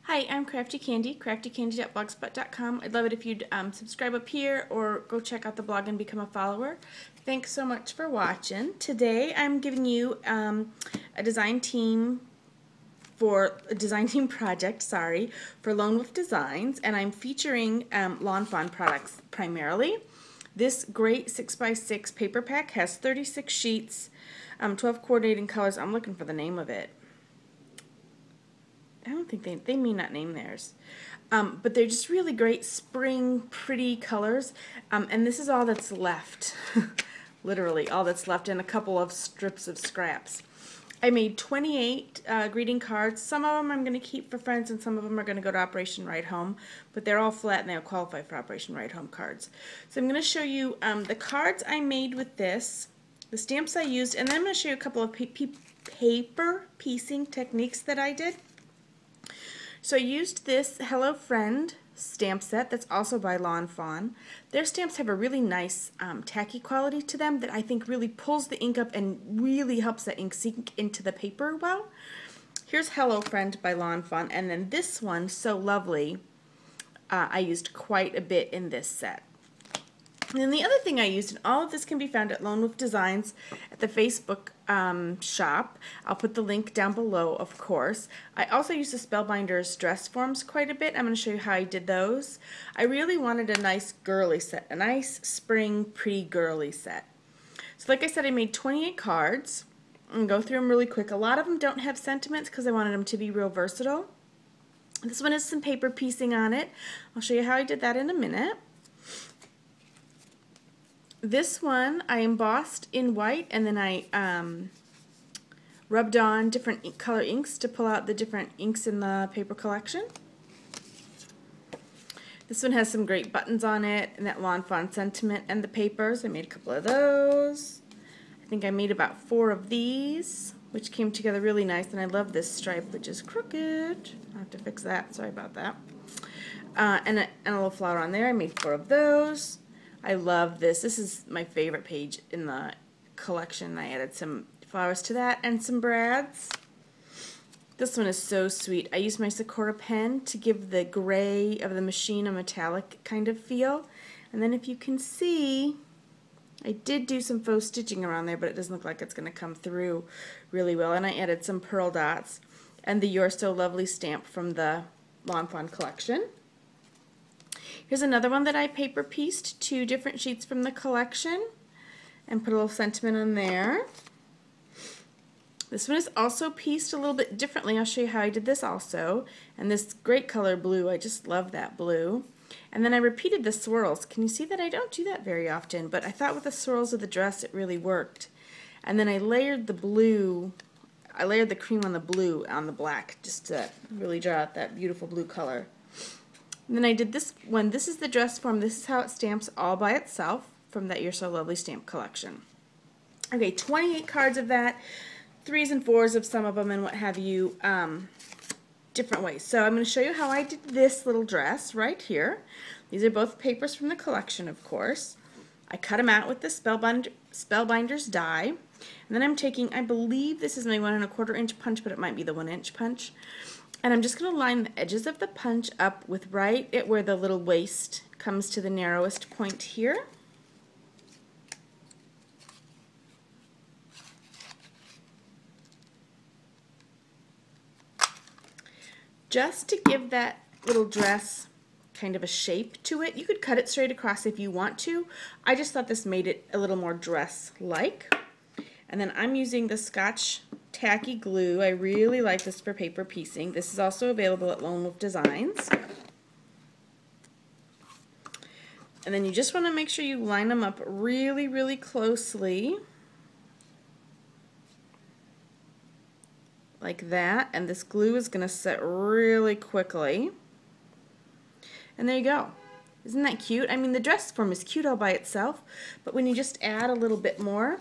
Hi, I'm Crafty Candy, craftycandy.blogspot.com. I'd love it if you'd subscribe up here or go check out the blog and become a follower. Thanks so much for watching. Today I'm giving you a design team project, for Lone Wolf Designs, and I'm featuring Lawn Fawn products primarily. This great 6x6 paper pack has 36 sheets, 12 coordinating colors. I'm looking for the name of it. I don't think they may not name theirs, but they're just really great spring pretty colors, and this is all that's left. Literally all that's left, and a couple of strips of scraps. I made 28 greeting cards. Some of them I'm going to keep for friends, and some of them are going to go to Operation Ride Home, but they're all flat and they'll qualify for Operation Ride Home cards. So I'm going to show you the cards I made with this, the stamps I used, and then I'm going to show you a couple of paper piecing techniques that I did. So I used this Hello Friend stamp set that's also by Lawn Fawn. Their stamps have a really nice tacky quality to them that I think really pulls the ink up and really helps that ink sink into the paper well. Here's Hello Friend by Lawn Fawn, and then this one, So Lovely, I used quite a bit in this set. And then the other thing I used, and all of this can be found at Lone Wolf Designs at the Facebook shop. I'll put the link down below, of course. I also used the Spellbinders dress forms quite a bit. I'm going to show you how I did those. I really wanted a nice girly set, a nice spring, pretty girly set. So like I said, I made 28 cards. I'm going to go through them really quick. A lot of them don't have sentiments because I wanted them to be real versatile. This one has some paper piecing on it. I'll show you how I did that in a minute. This one I embossed in white, and then I rubbed on different color inks to pull out the different inks in the paper collection. This one has some great buttons on it, and that Lawn Fawn sentiment and the papers. I made a couple of those. I think I made about 4 of these, which came together really nice, and I love this stripe, which is crooked. I'll have to fix that. Sorry about that. And a little flower on there. I made 4 of those. I love this. This is my favorite page in the collection. I added some flowers to that and some brads. This one is so sweet. I used my Sakura pen to give the gray of the machine a metallic kind of feel. And then if you can see, I did do some faux stitching around there, but it doesn't look like it's going to come through really well. And I added some pearl dots and the You're So Lovely stamp from the Lawn Fawn collection. Here's another one that I paper pieced, 2 different sheets from the collection, and put a little sentiment on there. This one is also pieced a little bit differently. I'll show you how I did this also. And this great color blue, I just love that blue. And then I repeated the swirls. Can you see that? I don't do that very often, but I thought with the swirls of the dress it really worked. And then I layered the blue, I layered the cream on the blue on the black just to really draw out that beautiful blue color. And then I did this one. This is the dress form. This is how it stamps all by itself from that You're So Lovely stamp collection. Okay, 28 cards of that, 3s and 4s of some of them, and what have you, different ways. So I'm going to show you how I did this little dress right here. These are both papers from the collection, of course. I cut them out with the Spellbinders die. And then I'm taking, I believe this is my 1 1/4 inch punch, but it might be the 1 inch punch. And I'm just going to line the edges of the punch up with right at where the little waist comes to the narrowest point here. Just to give that little dress kind of a shape to it. You could cut it straight across if you want to. I just thought this made it a little more dress-like. And then I'm using the Scotch tacky glue. I really like this for paper piecing. This is also available at Lone Wolf Designs. And then you just want to make sure you line them up really, really closely. Like that. And this glue is going to set really quickly. And there you go. Isn't that cute? I mean, the dress form is cute all by itself, but when you just add a little bit more.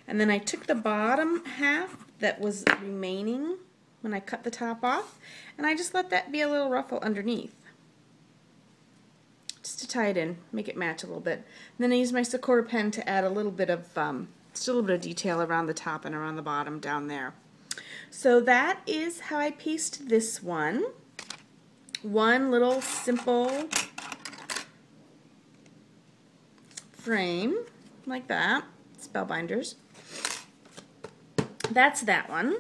And then I took the bottom half that was remaining when I cut the top off, and I just let that be a little ruffle underneath. Just to tie it in, make it match a little bit. And then I used my Sakura pen to add a little bit of, just a little bit of detail around the top and around the bottom down there. So that is how I pieced this one. one little simple frame like that, spellbinders. That's that one.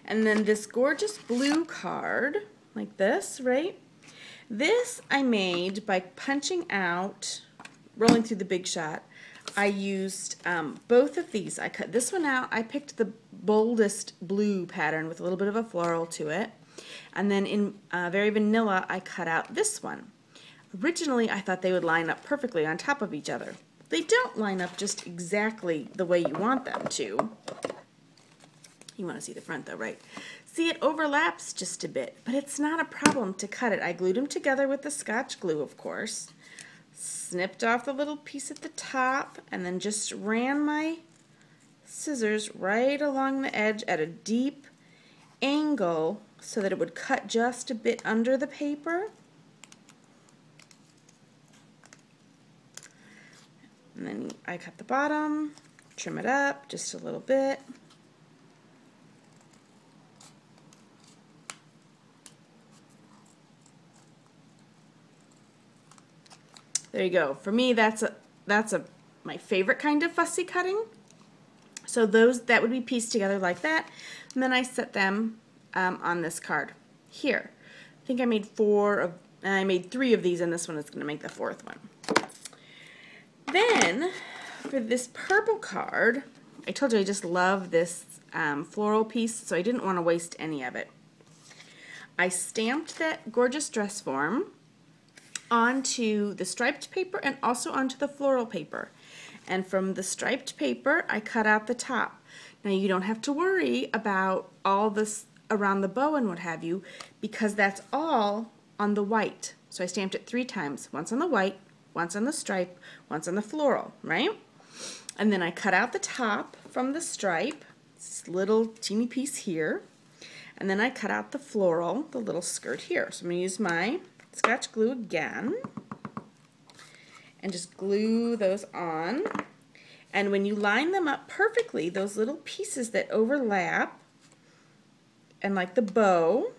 And then this gorgeous blue card, like this, right? This I made by punching out, rolling through the Big Shot. I used both of these. I cut this one out. I picked the boldest blue pattern with a little bit of a floral to it. And then in Very Vanilla, I cut out this one. Originally, I thought they would line up perfectly on top of each other. They don't line up just exactly the way you want them to. You want to see the front though, right? See, it overlaps just a bit, but it's not a problem to cut it. I glued them together with the Scotch glue, of course. Snipped off the little piece at the top, and then just ran my scissors right along the edge at a deep angle so that it would cut just a bit under the paper. And then I cut the bottom, trim it up just a little bit. There you go. For me, that's my favorite kind of fussy cutting. So that would be pieced together like that, and then I set them on this card here. I think I made three of these, and this one is going to make the fourth one. Then for this purple card, I told you I just love this floral piece, so I didn't want to waste any of it. I stamped that gorgeous dress form onto the striped paper and also onto the floral paper. And from the striped paper, I cut out the top. Now you don't have to worry about all this around the bow and what have you, because that's all on the white. So I stamped it 3 times, once on the white, once on the stripe, once on the floral, right? And then I cut out the top from the stripe, this little teeny piece here, and then I cut out the floral, the little skirt here. So I'm going to use my Scotch glue again and just glue those on. And when you line them up perfectly, those little pieces that overlap and like the bow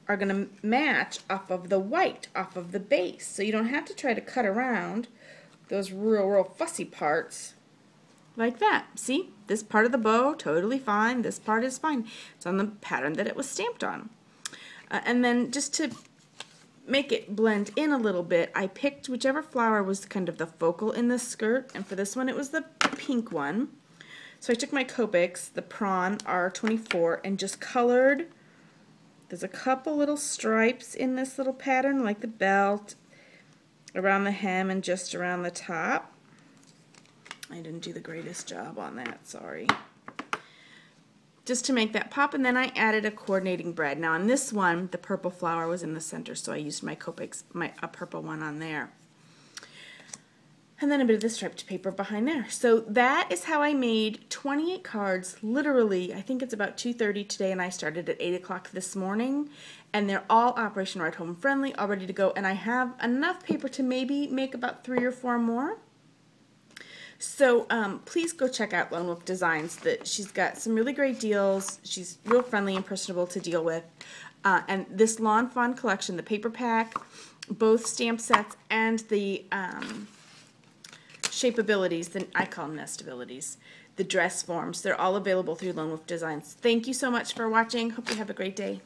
are going to match off of the white, off of the base. So you don't have to try to cut around those real fussy parts like that. See? This part of the bow, totally fine. This part is fine. It's on the pattern that it was stamped on. And then just to make it blend in a little bit, I picked whichever flower was kind of the focal in the skirt, and for this one it was the pink one. So I took my Copics, the Prawn R24, and just colored. There's a couple little stripes in this little pattern, like the belt, around the hem and just around the top. I didn't do the greatest job on that, sorry. Just to make that pop, and then I added a coordinating brad. Now on this one, the purple flower was in the center, so I used my Copics, a purple one on there. And then a bit of the striped paper behind there. So that is how I made 28 cards, literally, I think it's about 2:30 today, and I started at 8 o'clock this morning. And they're all Operation Ride Home friendly, all ready to go, and I have enough paper to maybe make about 3 or 4 more. So please go check out Lone Wolf Designs. She's got some really great deals. She's real friendly and personable to deal with. And this Lawn Fawn collection, the paper pack, both stamp sets, and the shapeabilities, I call them nestabilities, the dress forms, they're all available through Lone Wolf Designs. Thank you so much for watching. Hope you have a great day.